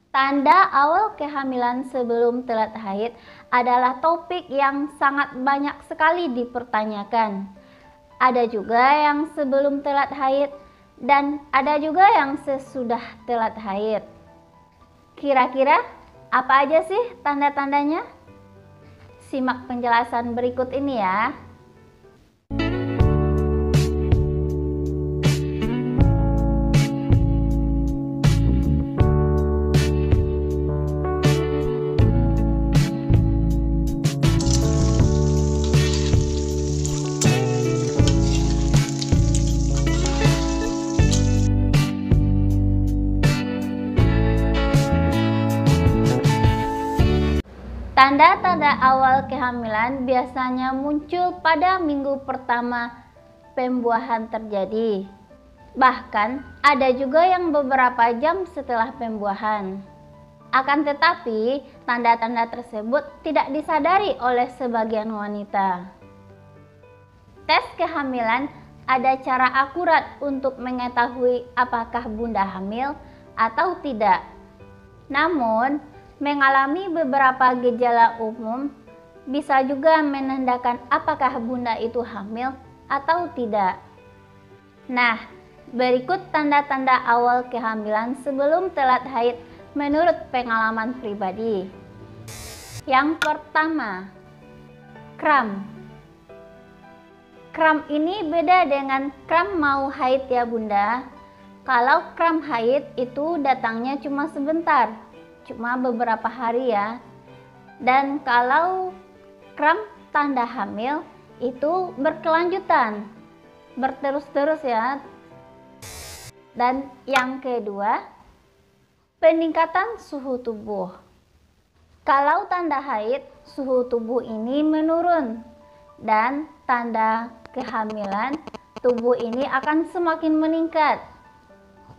Tanda awal kehamilan sebelum telat haid adalah topik yang sangat banyak sekali dipertanyakan. Ada juga yang sebelum telat haid dan ada juga yang sesudah telat haid. Kira-kira apa aja sih tanda-tandanya? Simak penjelasan berikut ini ya. Tanda-tanda awal kehamilan biasanya muncul pada minggu pertama pembuahan terjadi. Bahkan ada juga yang beberapa jam setelah pembuahan. Akan tetapi, tanda-tanda tersebut tidak disadari oleh sebagian wanita. Tes kehamilan ada cara akurat untuk mengetahui apakah bunda hamil atau tidak. Namun, mengalami beberapa gejala umum bisa juga menandakan apakah bunda itu hamil atau tidak. Nah, berikut tanda-tanda awal kehamilan sebelum telat haid menurut pengalaman pribadi. Yang pertama, kram. Kram ini beda dengan kram mau haid ya bunda. Kalau kram haid itu datangnya cuma sebentar, cuma beberapa hari ya. Dan kalau kram tanda hamil itu berkelanjutan, berterus-terus ya. Dan yang kedua, peningkatan suhu tubuh. Kalau tanda haid, suhu tubuh ini menurun dan tanda kehamilan, tubuh ini akan semakin meningkat.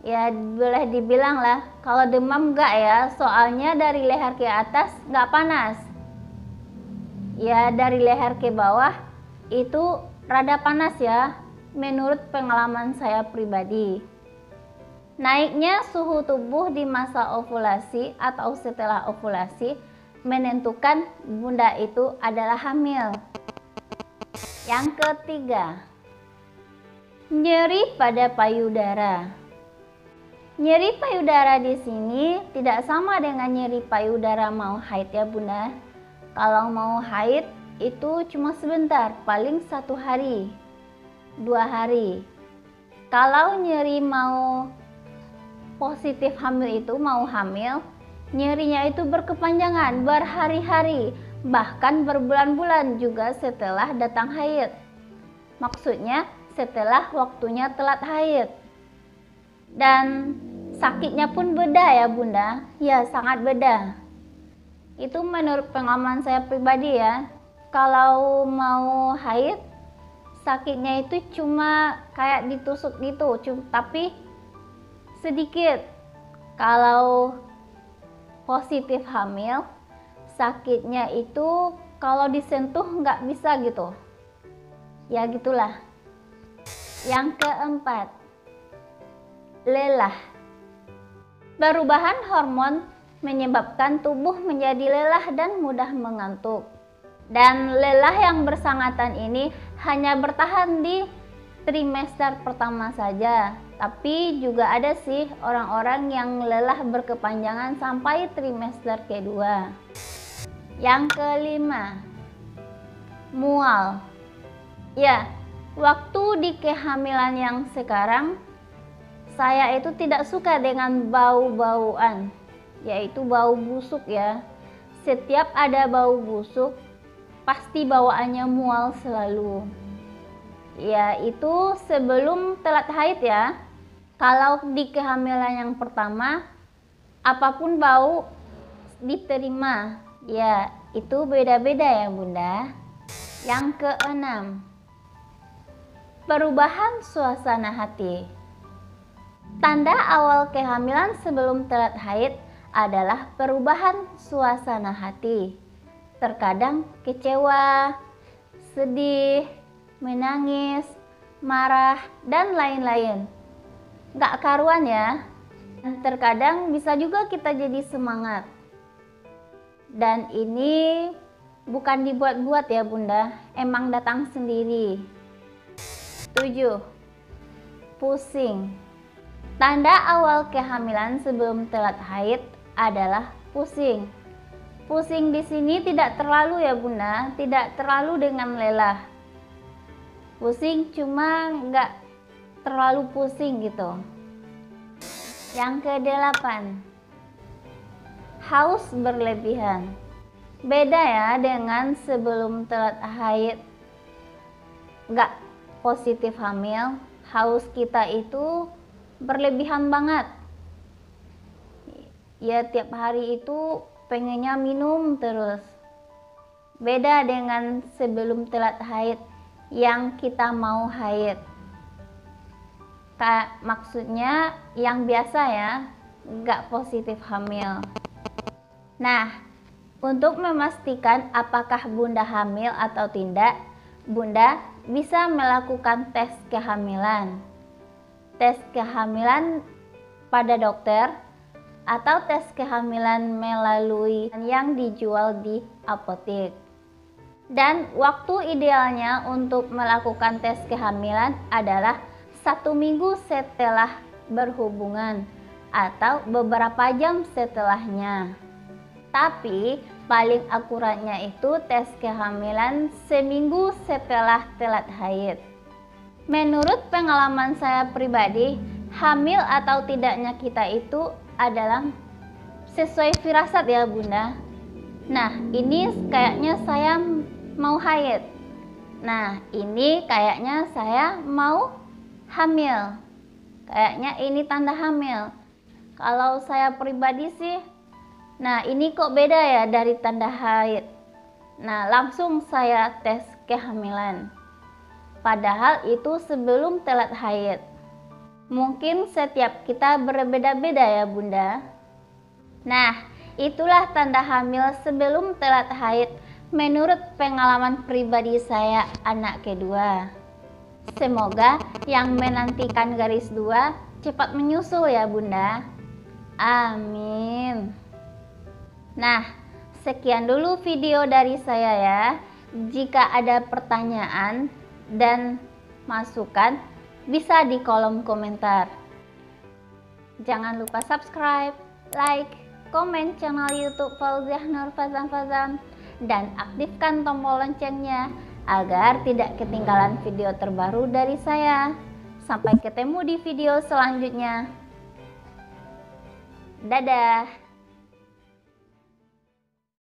Ya boleh dibilang lah, kalau demam enggak ya, soalnya dari leher ke atas enggak panas. Ya dari leher ke bawah itu rada panas ya, menurut pengalaman saya pribadi. Naiknya suhu tubuh di masa ovulasi atau setelah ovulasi menentukan bunda itu adalah hamil. Yang ketiga, nyeri pada payudara. Nyeri payudara di sini tidak sama dengan nyeri payudara mau haid ya bunda. Kalau mau haid itu cuma sebentar, paling 1 hari, 2 hari. Kalau nyeri mau positif hamil itu mau hamil, nyerinya itu berkepanjangan, berhari-hari, bahkan berbulan-bulan juga setelah datang haid. Maksudnya setelah waktunya telat haid. Dan sakitnya pun beda ya bunda, ya sangat beda. Itu menurut pengalaman saya pribadi ya. Kalau mau haid, sakitnya itu cuma kayak ditusuk gitu, tapi sedikit. Kalau positif hamil, sakitnya itu kalau disentuh nggak bisa gitu. Ya gitulah. Yang keempat, lelah. Perubahan hormon menyebabkan tubuh menjadi lelah dan mudah mengantuk. Dan lelah yang bersangatan ini hanya bertahan di trimester pertama saja. Tapi juga ada sih orang-orang yang lelah berkepanjangan sampai trimester kedua. Yang kelima, mual. Ya, waktu di kehamilan yang sekarang saya itu tidak suka dengan bau-bauan, yaitu bau busuk ya. Setiap ada bau busuk, pasti bawaannya mual selalu. Ya itu sebelum telat haid ya. Kalau di kehamilan yang pertama, apapun bau diterima. Ya itu beda-beda ya bunda. Yang keenam, perubahan suasana hati. Tanda awal kehamilan sebelum telat haid adalah perubahan suasana hati. Terkadang kecewa, sedih, menangis, marah, dan lain-lain. Gak karuan ya. Dan terkadang bisa juga kita jadi semangat. Dan ini bukan dibuat-buat ya Bunda, emang datang sendiri. 7. Pusing. Tanda awal kehamilan sebelum telat haid adalah pusing. Pusing di sini tidak terlalu ya Bunda, tidak terlalu dengan lelah. Pusing cuma nggak terlalu pusing gitu. Yang ke-8, haus berlebihan. Beda ya dengan sebelum telat haid, nggak positif hamil, haus kita itu berlebihan banget. Ya tiap hari itu pengennya minum terus. Beda dengan sebelum telat haid yang kita mau haid. Maksudnya yang biasa ya, nggak positif hamil. Nah, untuk memastikan apakah Bunda hamil atau tidak, Bunda bisa melakukan tes kehamilan. Tes kehamilan pada dokter atau tes kehamilan melalui yang dijual di apotek. Dan waktu idealnya untuk melakukan tes kehamilan adalah 1 minggu setelah berhubungan atau beberapa jam setelahnya. Tapi paling akuratnya itu tes kehamilan seminggu setelah telat haid. Menurut pengalaman saya pribadi, hamil atau tidaknya kita itu adalah sesuai firasat ya Bunda. Nah ini kayaknya saya mau haid. Nah ini kayaknya saya mau hamil, kayaknya ini tanda hamil. Kalau saya pribadi sih, nah ini kok beda ya dari tanda haid. Nah langsung saya tes kehamilan, padahal itu sebelum telat haid. Mungkin setiap kita berbeda-beda ya Bunda. Nah itulah tanda hamil sebelum telat haid menurut pengalaman pribadi saya anak kedua. Semoga yang menantikan garis 2 cepat menyusul ya Bunda. Amin. Nah, sekian dulu video dari saya ya. Jika ada pertanyaan dan masukan, bisa di kolom komentar. Jangan lupa subscribe, like, komen channel YouTube Fauziah Nur Fazan dan aktifkan tombol loncengnya agar tidak ketinggalan video terbaru dari saya. Sampai ketemu di video selanjutnya. Dadah.